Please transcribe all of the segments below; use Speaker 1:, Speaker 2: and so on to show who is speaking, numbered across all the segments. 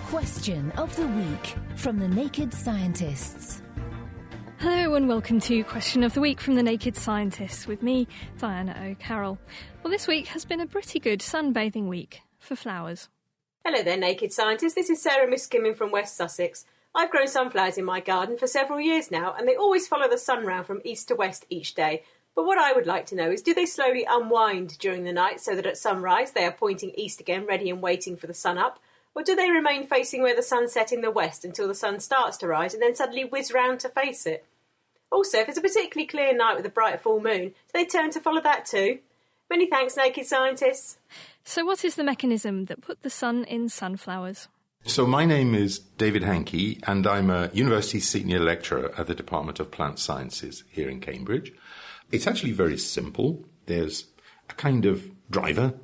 Speaker 1: Question of the Week from the Naked Scientists.
Speaker 2: Hello and welcome to Question of the Week from the Naked Scientists with me, Diana O'Carroll. Well, this week has been a pretty good sunbathing week for flowers.
Speaker 3: Hello there, Naked Scientists. This is Sarah Miskimming from West Sussex. I've grown sunflowers in my garden for several years now, and they always follow the sun round from east to west each day. But what I would like to know is, do they slowly unwind during the night so that at sunrise they are pointing east again, ready and waiting for the sun up? Or do they remain facing where the sun set in the west until the sun starts to rise and then suddenly whiz round to face it? Also, if it's a particularly clear night with a bright full moon, do they turn to follow that too? Many thanks, Naked Scientists.
Speaker 2: So what is the mechanism that put the sun in sunflowers?
Speaker 4: So my name is David Hankey, and I'm a university senior lecturer at the Department of Plant Sciences here in Cambridge. It's actually very simple. There's a kind of driver,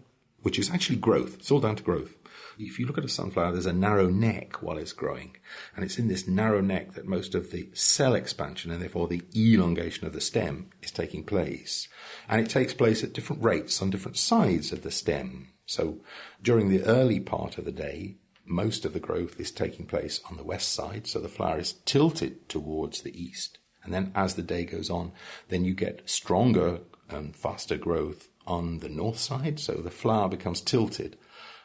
Speaker 4: which is actually growth. It's all down to growth. If you look at a sunflower, there's a narrow neck while it's growing. And it's in this narrow neck that most of the cell expansion and therefore the elongation of the stem is taking place. And it takes place at different rates on different sides of the stem. So during the early part of the day, most of the growth is taking place on the west side. So the flower is tilted towards the east. And then as the day goes on, then you get stronger and faster growth on the north side. So the flower becomes tilted.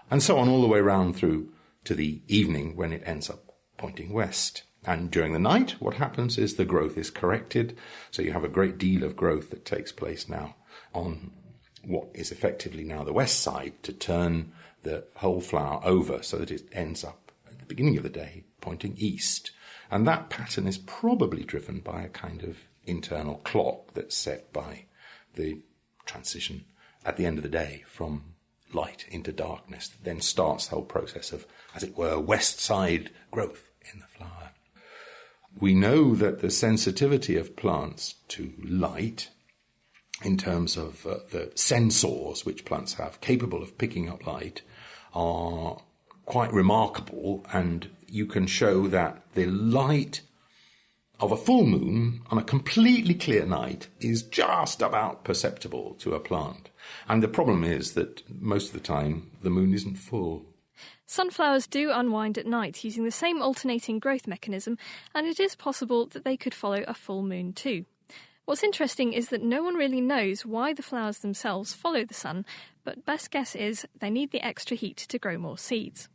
Speaker 4: And so on all the way round through to the evening when it ends up pointing west. And during the night, what happens is the growth is corrected. So you have a great deal of growth that takes place now on what is effectively now the west side to turn the whole flower over so that it ends up at the beginning of the day pointing east. And that pattern is probably driven by a kind of internal clock that's set by the transition at the end of the day from light into darkness, that then starts the whole process of, as it were, west side growth in the flower. We know that the sensitivity of plants to light, in terms of the sensors which plants have capable of picking up light, are quite remarkable, and you can show that the light of a full moon on a completely clear night is just about perceptible to a plant. And the problem is that most of the time the moon isn't full.
Speaker 2: Sunflowers do unwind at night using the same alternating growth mechanism, and it is possible that they could follow a full moon too. What's interesting is that no one really knows why the flowers themselves follow the sun, but best guess is they need the extra heat to grow more seeds.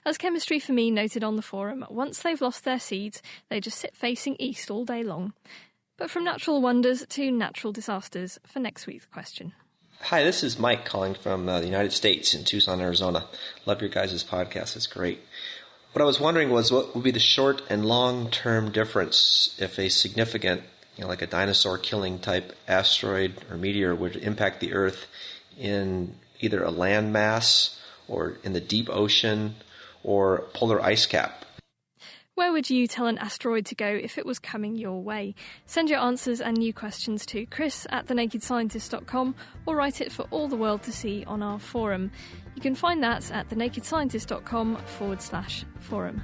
Speaker 2: As Chemistry for Me noted on the forum, once they've lost their seeds, they just sit facing east all day long. But from natural wonders to natural disasters for next week's question.
Speaker 5: Hi, this is Mike calling from the United States in Tucson, Arizona. Love your guys' podcast. It's great. What I was wondering was what would be the short and long-term difference if a significant, like a dinosaur-killing type asteroid or meteor would impact the Earth in either a landmass or in the deep ocean or polar ice cap.
Speaker 2: Where would you tell an asteroid to go if it was coming your way? Send your answers and new questions to chris@thenakedscientist.com or write it for all the world to see on our forum. You can find that at thenakedscientist.com/forum.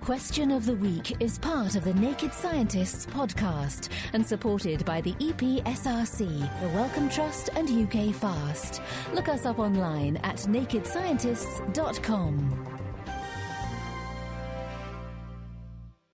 Speaker 1: Question of the Week is part of the Naked Scientists podcast and supported by the EPSRC, the Wellcome Trust and UK Fast. Look us up online at nakedscientists.com.